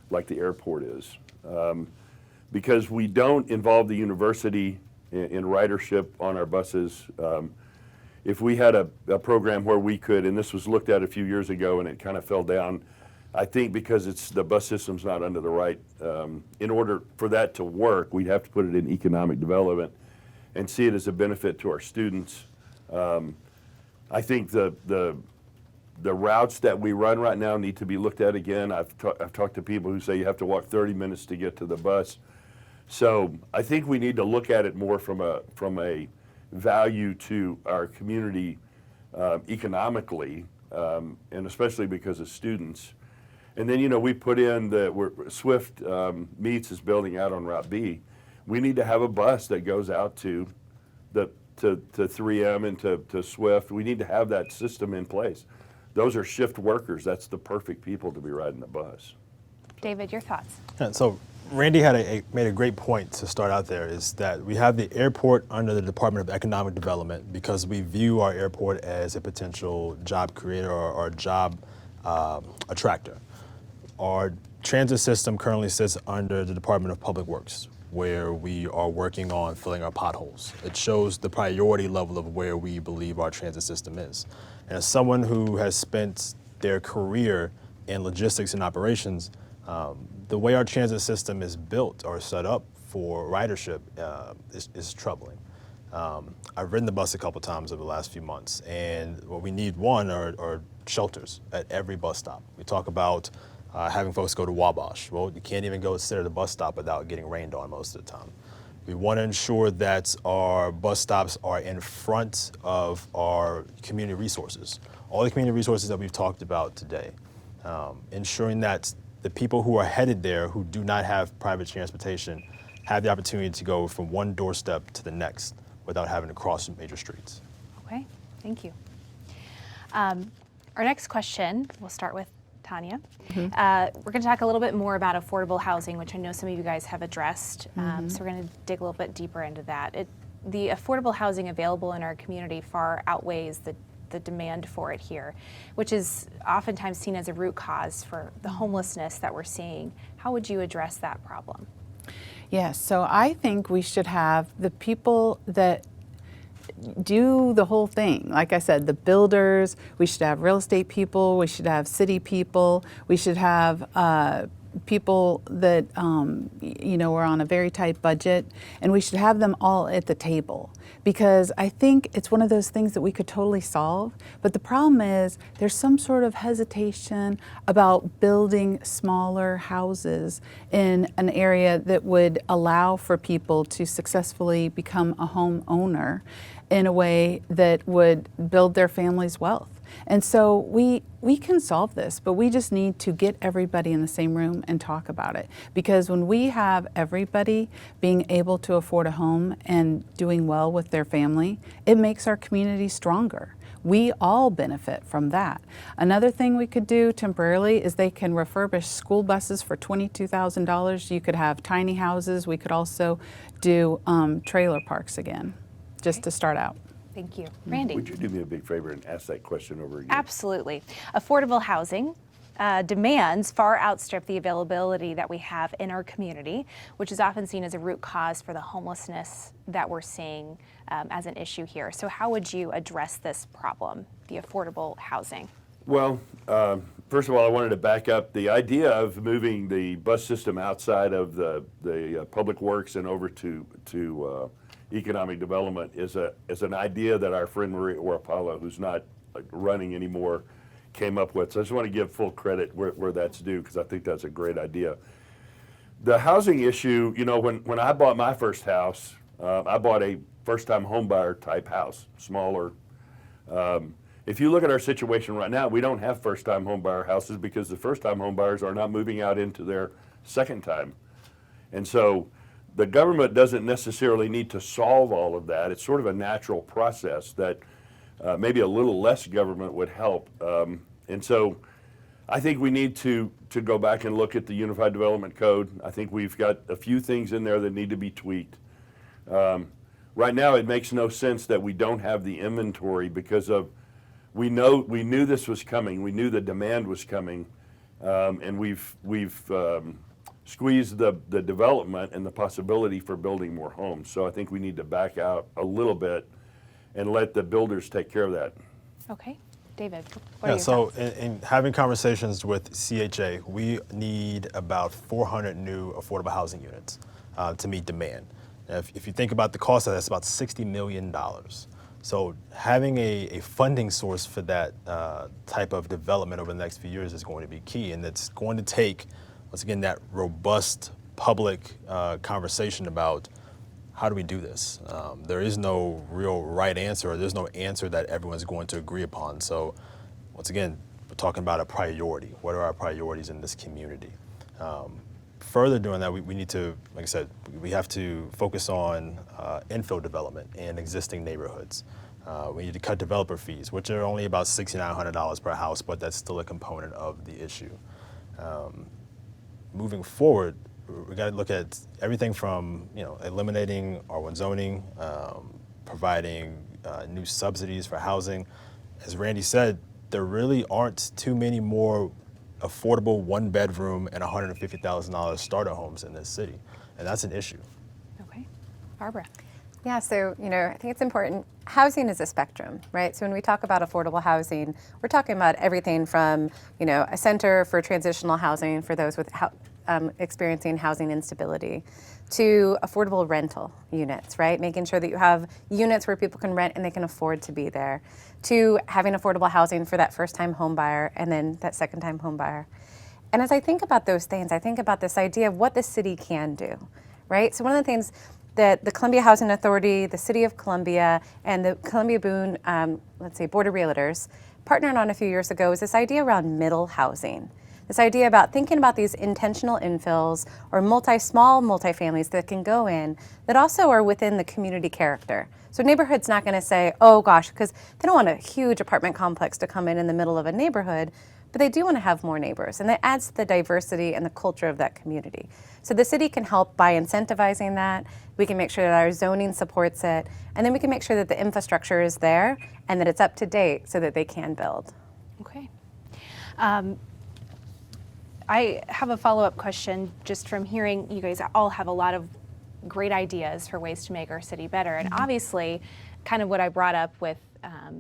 like the airport is. Because we don't involve the university in ridership on our buses. If we had a program where we could, and this was looked at a few years ago and it kind of fell down, I think because the bus system's not under the right, in order for that to work, we'd have to put it in economic development and see it as a benefit to our students. I think the routes that we run right now need to be looked at again. I've talked to people who say you have to walk 30 minutes to get to the bus. So I think we need to look at it more from a value to our community economically, and especially because of students. And then, we put in Swift Meats is building out on Route B. We need to have a bus that goes out to 3M and to Swift. We need to have that system in place. Those are shift workers. That's the perfect people to be riding the bus. David, your thoughts? And so Randy made a great point to start out there, is that we have the airport under the Department of Economic Development because we view our airport as a potential job creator or job attractor. Our transit system currently sits under the Department of Public Works, where we are working on filling our potholes. It shows the priority level of where we believe our transit system is. And as someone who has spent their career in logistics and operations, the way our transit system is built or set up for ridership is troubling. I've ridden the bus a couple times over the last few months, and what we need, one, are shelters at every bus stop. We talk about having folks go to Wabash. Well, you can't even go sit at a bus stop without getting rained on most of the time. We want to ensure that our bus stops are in front of our community resources, all the community resources that we've talked about today, ensuring that the people who are headed there who do not have private transportation have the opportunity to go from one doorstep to the next without having to cross major streets. Okay, thank you. Our next question, we'll start with Tanya. We're going to talk a little bit more about affordable housing, which I know some of you guys have addressed. So we're going to dig a little bit deeper into that. The affordable housing available in our community far outweighs the demand for it here, which is oftentimes seen as a root cause for the homelessness that we're seeing. How would you address that problem? Yes, so I think we should have the people that do the whole thing. Like I said, the builders, we should have real estate people, we should have city people, we should have people that, are on a very tight budget, and we should have them all at the table. Because I think it's one of those things that we could totally solve, but the problem is there's some sort of hesitation about building smaller houses in an area that would allow for people to successfully become a homeowner in a way that would build their family's wealth. And so we can solve this, but we just need to get everybody in the same room and talk about it. Because when we have everybody being able to afford a home and doing well with their family, it makes our community stronger. We all benefit from that. Another thing we could do temporarily is they can refurbish school buses for $22,000. You could have tiny houses. We could also do trailer parks again, just to start out. Thank you. Randy? Would you do me a big favor and ask that question over again? Absolutely. Affordable housing demands far outstrip the availability that we have in our community, which is often seen as a root cause for the homelessness that we're seeing as an issue here. So how would you address this problem, the affordable housing? Well, first of all, I wanted to back up. The idea of moving the bus system outside of the public works and over to economic development is an idea that our friend Maria Orapalo, who's not running anymore, came up with. So I just want to give full credit where that's due, because I think that's a great idea. The housing issue, when I bought my first house, I bought a first-time homebuyer type house, smaller. If you look at our situation right now, we don't have first-time homebuyer houses because the first-time homebuyers are not moving out into their second time. And so the government doesn't necessarily need to solve all of that. It's sort of a natural process that maybe a little less government would help. And so I think we need to go back and look at the Unified Development Code. I think we've got a few things in there that need to be tweaked. Right now, it makes no sense that we don't have the inventory because we knew this was coming. We knew the demand was coming, and we've squeeze the development and the possibility for building more homes. So I think we need to back out a little bit and let the builders take care of that. Okay. David, what are your so thoughts? in having conversations with CHA, we need about 400 new affordable housing units to meet demand. If you think about the cost of that, it's about $60 million. So having a funding source for that type of development over the next few years is going to be key, and it's going to take, once again, that robust public conversation about how do we do this. There is no real right answer, or there's no answer that everyone's going to agree upon. So once again, we're talking about a priority. What are our priorities in this community? Further doing that, we need to, like I said, we have to focus on infill development in existing neighborhoods. We need to cut developer fees, which are only about $6,900 per house, but that's still a component of the issue. Moving forward, we got to look at everything from eliminating R1 zoning, providing new subsidies for housing. As Randy said, there really aren't too many more affordable one-bedroom and $150,000 starter homes in this city, and that's an issue. Okay, Barbara. Yeah, so I think it's important. Housing is a spectrum, right? So when we talk about affordable housing, we're talking about everything from a center for transitional housing for those with experiencing housing instability, to affordable rental units, right? Making sure that you have units where people can rent and they can afford to be there, to having affordable housing for that first-time home buyer and then that second-time home buyer. And as I think about those things, I think about this idea of what the city can do, right? So one of the things that the Columbia Housing Authority, the City of Columbia, and the Columbia Boone, Board of Realtors partnered on a few years ago is this idea around middle housing. This idea about thinking about these intentional infills or small multifamilies that can go in that also are within the community character. So neighborhood's not going to say, oh gosh, because they don't want a huge apartment complex to come in the middle of a neighborhood, but they do want to have more neighbors, and that adds to the diversity and the culture of that community. So the city can help by incentivizing that. We can make sure that our zoning supports it, and then we can make sure that the infrastructure is there and that it's up to date so that they can build. Okay. I have a follow-up question just from hearing you guys all have a lot of great ideas for ways to make our city better. And obviously, kind of what I brought up with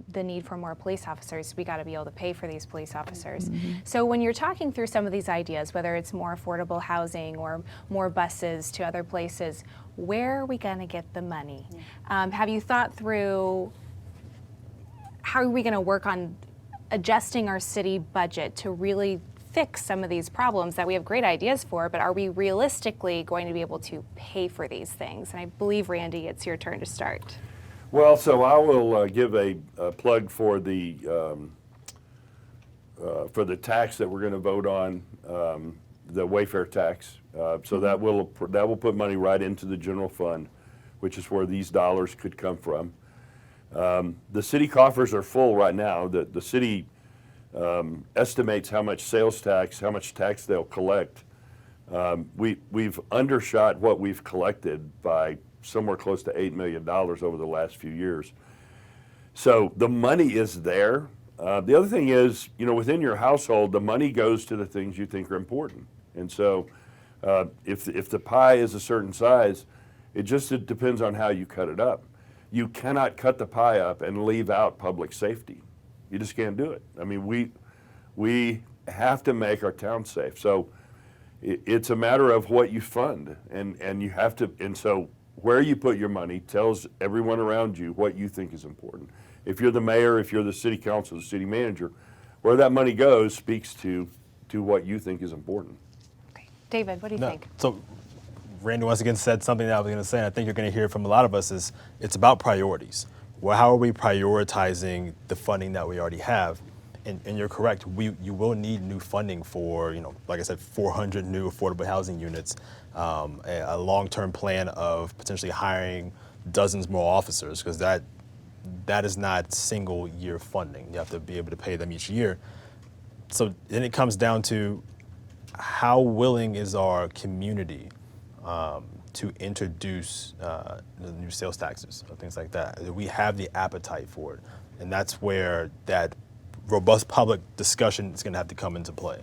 the need for more police officers, we got to be able to pay for these police officers. So when you're talking through some of these ideas, whether it's more affordable housing or more buses to other places, where are we going to get the money? Have you thought through how are we going to work on adjusting our city budget to really fix some of these problems that we have great ideas for, but are we realistically going to be able to pay for these things? And I believe, Randy, it's your turn to start. Well, so I will give a plug for the tax that we're going to vote on, the Wayfair tax. So that will put money right into the general fund, which is where these dollars could come from. The city coffers are full right now. The city estimates how much sales tax, how much tax they'll collect. We've undershot what we've collected by somewhere close to $8 million over the last few years. So the money is there. The other thing is, within your household, the money goes to the things you think are important. And so if the pie is a certain size, it depends on how you cut it up. You cannot cut the pie up and leave out public safety. You just can't do it. I mean, we have to make our town safe. So it's a matter of what you fund, and you have to. And so where you put your money tells everyone around you what you think is important. If you're the mayor, if you're the city council, the city manager, where that money goes speaks to what you think is important. Okay. David, what do you think? So Randy once again said something that I was going to say, and I think you're going to hear from a lot of us, is it's about priorities. Well, how are we prioritizing the funding that we already have? And you're correct, you will need new funding for, like I said, 400 new affordable housing units, a long-term plan of potentially hiring dozens more officers, because that is not single year funding. You have to be able to pay them each year. So then it comes down to how willing is our community to introduce the new sales taxes or things like that. We have the appetite for it, and that's where that robust public discussion is going to have to come into play.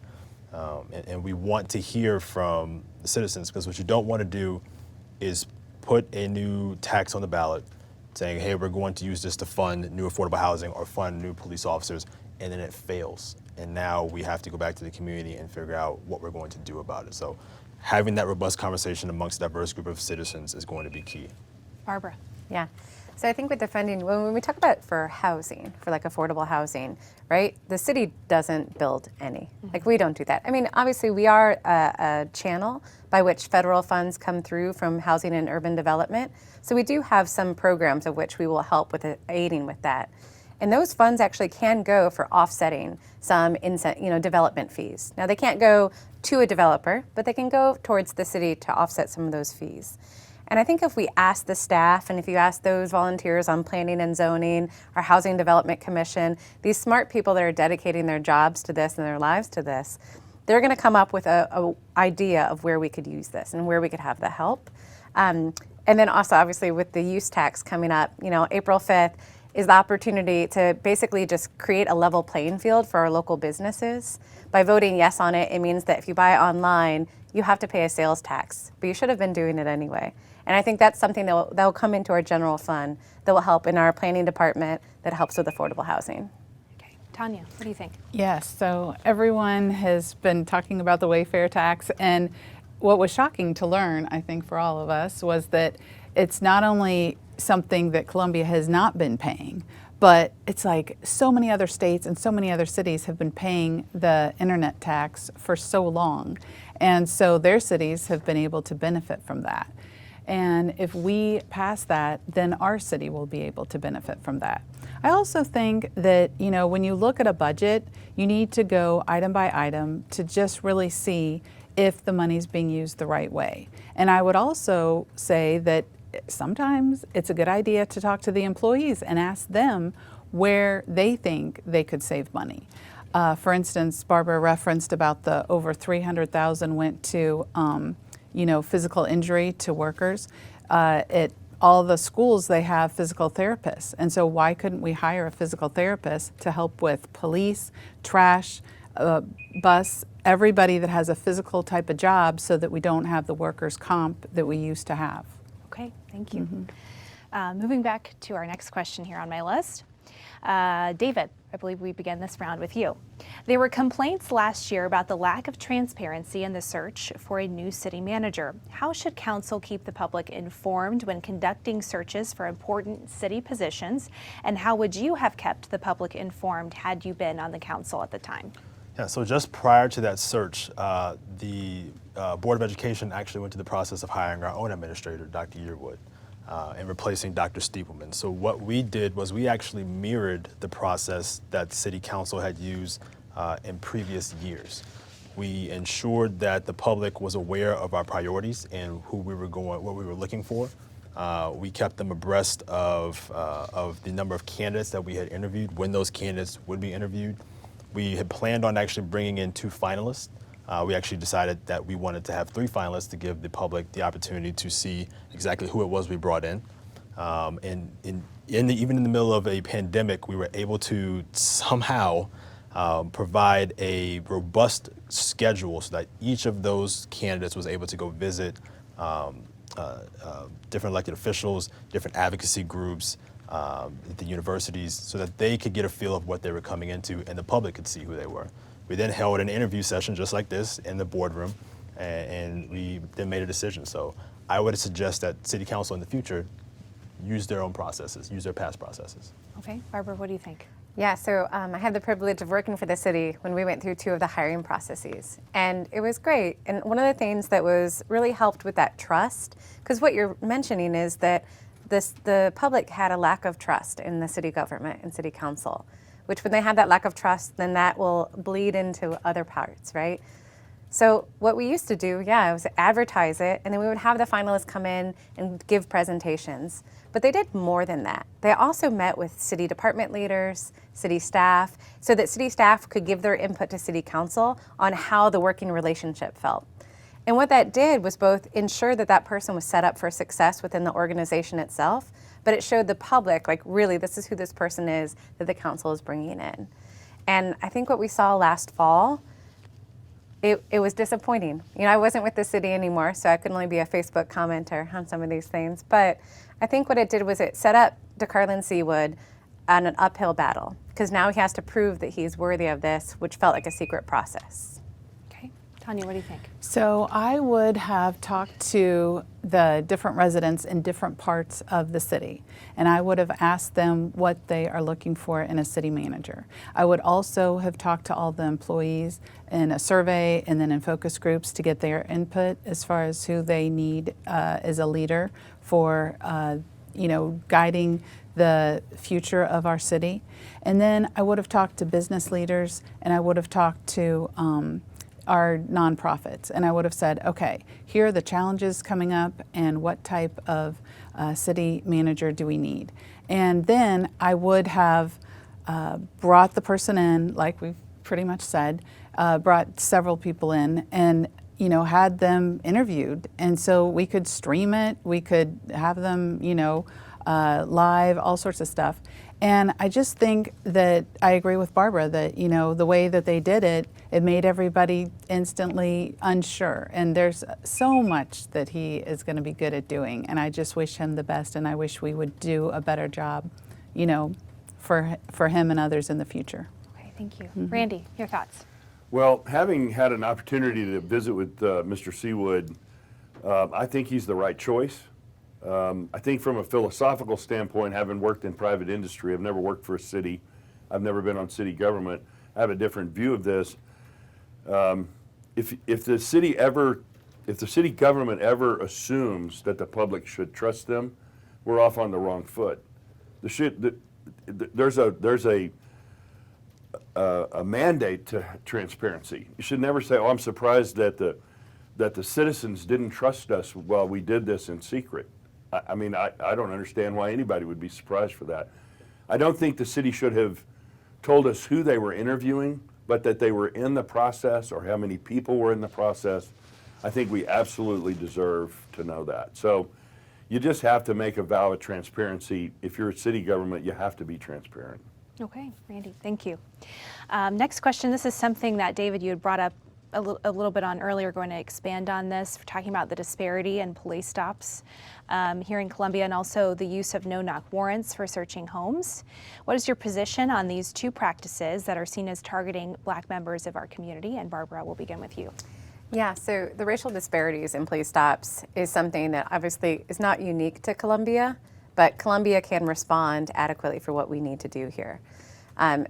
And we want to hear from the citizens, because what you don't want to do is put a new tax on the ballot saying, hey, we're going to use this to fund new affordable housing or fund new police officers, and then it fails. And now we have to go back to the community and figure out what we're going to do about it. So having that robust conversation amongst a diverse group of citizens is going to be key. Barbara. Yeah. So I think with the funding, when we talk about for housing, for like affordable housing, right? The city doesn't build any. Like we don't do that. I mean, obviously we are a channel by which federal funds come through from housing and urban development. So we do have some programs of which we will help with aiding with that. And those funds actually can go for offsetting some development fees. Now they can't go to a developer, but they can go towards the city to offset some of those fees. And I think if we ask the staff and if you ask those volunteers on planning and zoning, our Housing Development Commission, these smart people that are dedicating their jobs to this and their lives to this, they're going to come up with a idea of where we could use this and where we could have the help. And then also obviously with the use tax coming up, April 5th is the opportunity to basically just create a level playing field for our local businesses. By voting yes on it, it means that if you buy online, you have to pay a sales tax, but you should have been doing it anyway. And I think that's something that will come into our general fund that will help in our planning department that helps with affordable housing. Okay, Tanya, what do you think? Yes, so everyone has been talking about the Wayfair tax, and what was shocking to learn, I think, for all of us, was that it's not only something that Columbia has not been paying, but it's like so many other states and so many other cities have been paying the internet tax for so long. And so their cities have been able to benefit from that. And if we pass that, then our city will be able to benefit from that. I also think that, when you look at a budget, you need to go item by item to just really see if the money's being used the right way. And I would also say that sometimes it's a good idea to talk to the employees and ask them where they think they could save money. For instance, Barbara referenced about the over $300,000 went to physical injury to workers. At all the schools, they have physical therapists. And so why couldn't we hire a physical therapist to help with police, trash, bus, everybody that has a physical type of job so that we don't have the workers' comp that we used to have? Okay, thank you. Moving back to our next question here on my list. David, I believe we began this round with you. There were complaints last year about the lack of transparency in the search for a new city manager. How should council keep the public informed when conducting searches for important city positions? And how would you have kept the public informed had you been on the council at the time? Yeah, so just prior to that search, the Board of Education actually went through the process of hiring our own administrator, Dr. Yearwood, and replacing Dr. Steepleman. So what we did was we actually mirrored the process that City Council had used in previous years. We ensured that the public was aware of our priorities and who we were going, what we were looking for. We kept them abreast of the number of candidates that we had interviewed, when those candidates would be interviewed. We had planned on actually bringing in 2 finalists. We actually decided that we wanted to have 3 finalists to give the public the opportunity to see exactly who it was we brought in. And even in the middle of a pandemic, we were able to somehow provide a robust schedule so that each of those candidates was able to go visit different elected officials, different advocacy groups, the universities, so that they could get a feel of what they were coming into and the public could see who they were. We then held an interview session just like this in the boardroom, and we then made a decision. So I would suggest that City Council in the future use their own processes, use their past processes. Okay, Barbara, what do you think? Yeah, so I had the privilege of working for the city when we went through 2 of the hiring processes, and it was great. And one of the things that was really helped with that trust, because what you're mentioning is that the public had a lack of trust in the city government and city council, which when they have that lack of trust, then that will bleed into other parts, right? So what we used to do, was advertise it, and then we would have the finalists come in and give presentations. But they did more than that. They also met with city department leaders, city staff, so that city staff could give their input to city council on how the working relationship felt. And what that did was both ensure that that person was set up for success within the organization itself, but it showed the public, like, really, this is who this person is that the council is bringing in. And I think what we saw last fall, it was disappointing. I wasn't with the city anymore, so I could only be a Facebook commenter on some of these things. But I think what it did was it set up DeCarlin Seawood on an uphill battle, because now he has to prove that he's worthy of this, which felt like a secret process. Okay, Tanya, what do you think? So I would have talked to the different residents in different parts of the city, and I would have asked them what they are looking for in a city manager. I would also have talked to all the employees in a survey and then in focus groups to get their input as far as who they need as a leader for guiding the future of our city. And then I would have talked to business leaders, and I would have talked to our nonprofits, and I would have said, okay, here are the challenges coming up and what type of city manager do we need. And then I would have brought the person in, like we've pretty much said, brought several people in and had them interviewed. And so we could stream it, we could have them, live, all sorts of stuff. And I just think that I agree with Barbara that, the way that they did it, it made everybody instantly unsure. And there's so much that he is going to be good at doing. And I just wish him the best, and I wish we would do a better job, for him and others in the future. Okay, thank you. Randy, your thoughts? Well, having had an opportunity to visit with Mr. Seawood, I think he's the right choice. I think from a philosophical standpoint, having worked in private industry, I've never worked for a city, I've never been on city government, I have a different view of this. If the city government ever assumes that the public should trust them, we're off on the wrong foot. There's a mandate to transparency. You should never say, "Oh, I'm surprised that the citizens didn't trust us while we did this in secret." I mean, I don't understand why anybody would be surprised for that. I don't think the city should have told us who they were interviewing, but that they were in the process or how many people were in the process. I think we absolutely deserve to know that. So you just have to make a vow of transparency. If you're a city government, you have to be transparent. Okay, Randy, thank you. Next question, this is something that, David, you had brought up a little bit on earlier, going to expand on this. We're talking about the disparity in police stops here in Colombia, and also the use of no-knock warrants for searching homes. What is your position on these two practices that are seen as targeting Black members of our community? And Barbara, we'll begin with you. Yeah, so the racial disparities in police stops is something that obviously is not unique to Colombia, but Colombia can respond adequately for what we need to do here.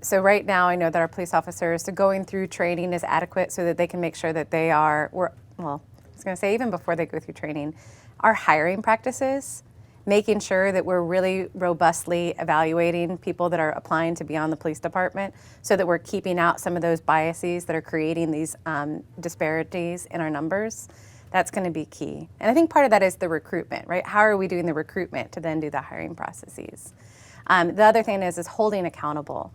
So right now, I know that our police officers are going through training is adequate so that they can make sure that they are, I was going to say even before they go through training, our hiring practices, making sure that we're really robustly evaluating people that are applying to be on the police department so that we're keeping out some of those biases that are creating these disparities in our numbers. That's going to be key. And I think part of that is the recruitment, right? How are we doing the recruitment to then do the hiring processes? The other thing is holding accountable.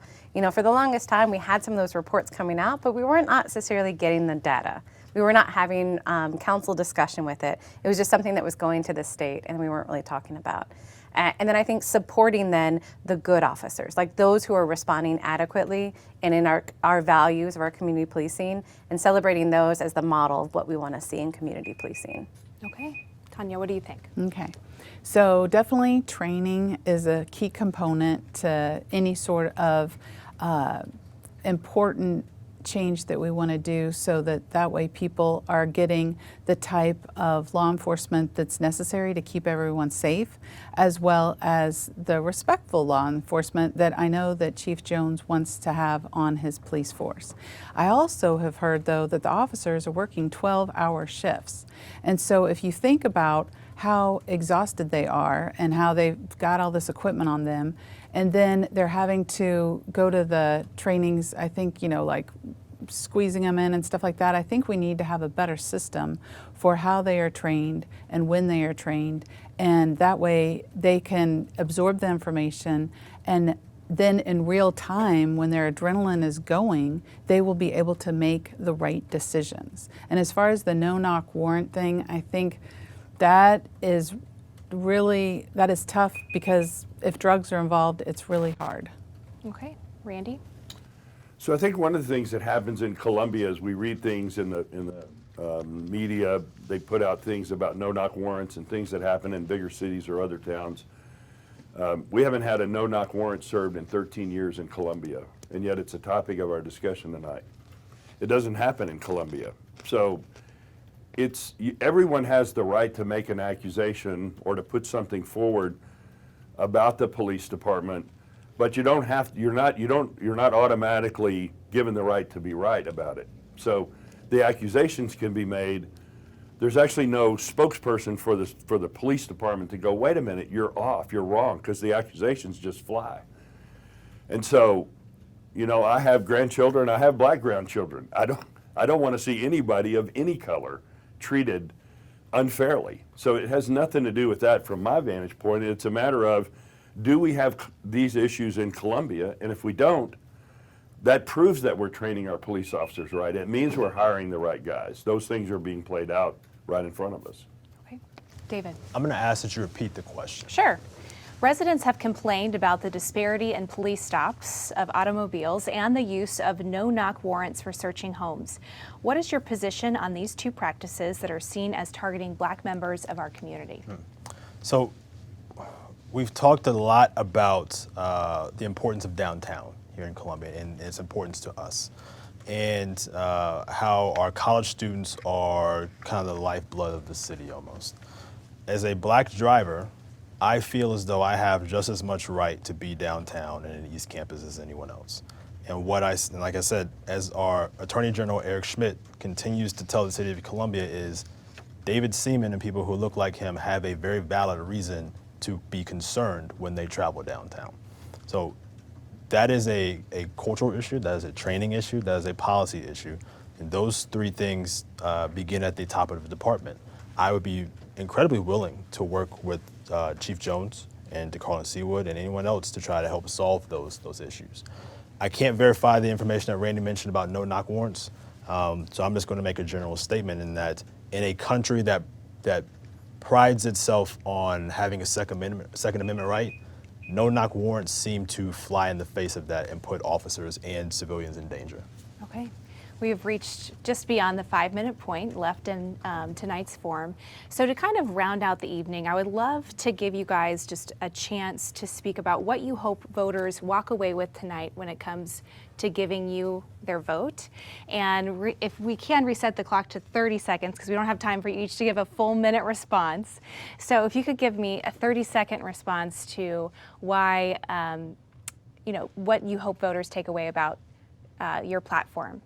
For the longest time, we had some of those reports coming out, but we weren't necessarily getting the data. We were not having council discussion with it. It was just something that was going to the state, and we weren't really talking about. And then I think supporting then the good officers, like those who are responding adequately and in our values of our community policing, and celebrating those as the model of what we want to see in community policing. Okay. Tanya, what do you think? Okay. So definitely training is a key component to any sort of important change that we want to do, so that way people are getting the type of law enforcement that's necessary to keep everyone safe, as well as the respectful law enforcement that I know that Chief Jones wants to have on his police force. I also have heard, though, that the officers are working 12-hour shifts. And so if you think about how exhausted they are and how they've got all this equipment on them, and then they're having to go to the trainings, I think, like squeezing them in and stuff like that. I think we need to have a better system for how they are trained and when they are trained, and that way they can absorb the information, and then in real time, when their adrenaline is going, they will be able to make the right decisions. And as far as the no-knock warrant thing, I think that is tough, because if drugs are involved, it's really hard. Okay, Randy? So I think one of the things that happens in Colombia is we read things in the media. They put out things about no-knock warrants and things that happen in bigger cities or other towns. We haven't had a no-knock warrant served in 13 years in Colombia, and yet it's a topic of our discussion tonight. It doesn't happen in Colombia. So everyone has the right to make an accusation or to put something forward about the police department, but you're not automatically given the right to be right about it. So the accusations can be made. There's actually no spokesperson for the police department to go, wait a minute, you're off, you're wrong, because the accusations just fly. And so, I have grandchildren, I have black grandchildren. I don't want to see anybody of any color treated unfairly. So it has nothing to do with that from my vantage point. It's a matter of, do we have these issues in Colombia? And if we don't, that proves that we're training our police officers right. It means we're hiring the right guys. Those things are being played out right in front of us. Okay. David. I'm going to ask that you repeat the question. Sure. Residents have complained about the disparity in police stops of automobiles and the use of no-knock warrants for searching homes. What is your position on these two practices that are seen as targeting black members of our community? So we've talked a lot about the importance of downtown here in Colombia and its importance to us, and how our college students are kind of the lifeblood of the city almost. As a black driver, I feel as though I have just as much right to be downtown and in East Campus as anyone else. And like I said, as our Attorney General Eric Schmidt continues to tell the city of Columbia, is David Seaman and people who look like him have a very valid reason to be concerned when they travel downtown. So that is a cultural issue, that is a training issue, that is a policy issue. And those three things begin at the top of the department. I would be incredibly willing to work with Chief Jones and DeCarlin Seawood and anyone else to try to help solve those issues. I can't verify the information that Randy mentioned about no-knock warrants, so I'm just going to make a general statement in that in a country that prides itself on having a Second Amendment right, no-knock warrants seem to fly in the face of that and put officers and civilians in danger. Okay. We have reached just beyond the 5-minute point left in tonight's forum. So to kind of round out the evening, I would love to give you guys just a chance to speak about what you hope voters walk away with tonight when it comes to giving you their vote. And if we can reset the clock to 30 seconds, because we don't have time for you each to give a full minute response. So if you could give me a 30-second response to why, what you hope voters take away about your platform.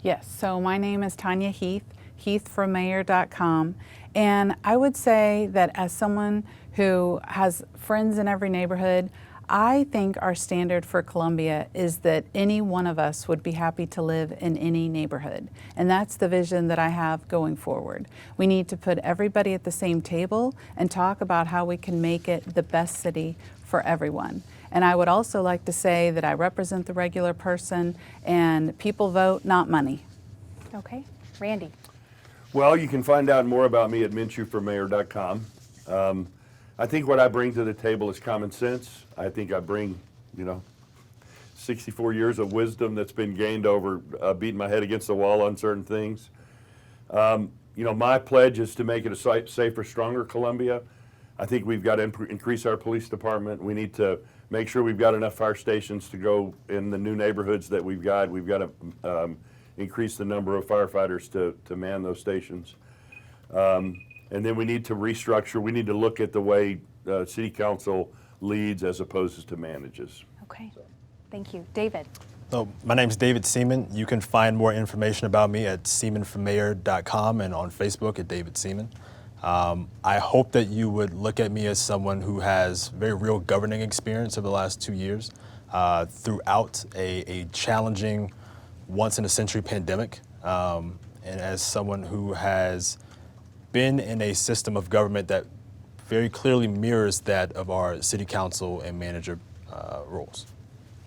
Yes, so my name is Tanya Heath, heathfrommayor.com, and I would say that as someone who has friends in every neighborhood, I think our standard for Columbia is that any one of us would be happy to live in any neighborhood, and that's the vision that I have going forward. We need to put everybody at the same table and talk about how we can make it the best city for everyone. And I would also like to say that I represent the regular person, and people vote, not money. Okay. Randy. Well, you can find out more about me at MinshewForMayor.com. I think what I bring to the table is common sense. I think I bring, 64 years of wisdom that's been gained over beating my head against the wall on certain things. My pledge is to make it a safer, stronger Columbia. I think we've got to increase our police department. We need to make sure we've got enough fire stations to go in the new neighborhoods that we've got. We've got to increase the number of firefighters to man those stations. And then we need to restructure. We need to look at the way city council leads as opposed to manages. Okay. Thank you. David. So my name's David Seaman. You can find more information about me at SeamanForMayor.com and on Facebook at David Seaman. I hope that you would look at me as someone who has very real governing experience over the last 2 years throughout a challenging, once-in-a-century pandemic, and as someone who has been in a system of government that very clearly mirrors that of our city council and manager roles.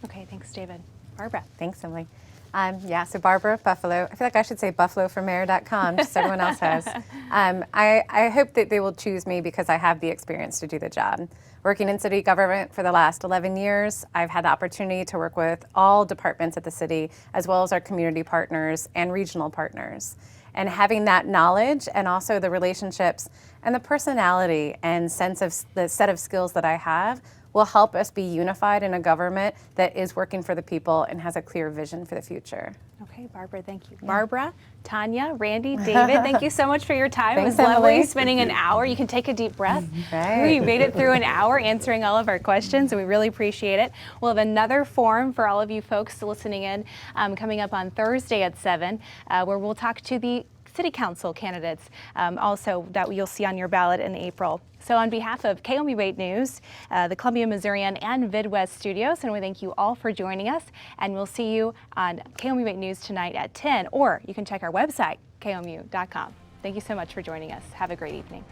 Okay, thanks, David. Barbara. Thanks, Emily. So Barbara, Buffalo. I feel like I should say BuffaloForMayor.com, just so everyone else has. I hope that they will choose me because I have the experience to do the job. Working in city government for the last 11 years, I've had the opportunity to work with all departments at the city, as well as our community partners and regional partners. And having that knowledge and also the relationships and the personality and sense of the set of skills that I have will help us be unified in a government that is working for the people and has a clear vision for the future. Okay, Barbara, thank you. Barbara, Tanya, Randy, David, thank you so much for your time. Thanks, it was lovely Emily. spending an hour. You can take a deep breath. Right. We made it through an hour answering all of our questions, and we really appreciate it. We'll have another forum for all of you folks listening in coming up on Thursday at 7, where we'll talk to the City Council candidates, also that you'll see on your ballot in April. So on behalf of KOMU 8 News, the Columbia, Missourian, and Vidwest studios, and we thank you all for joining us, and we'll see you on KOMU 8 News tonight at 10, or you can check our website, komu.com. Thank you so much for joining us. Have a great evening.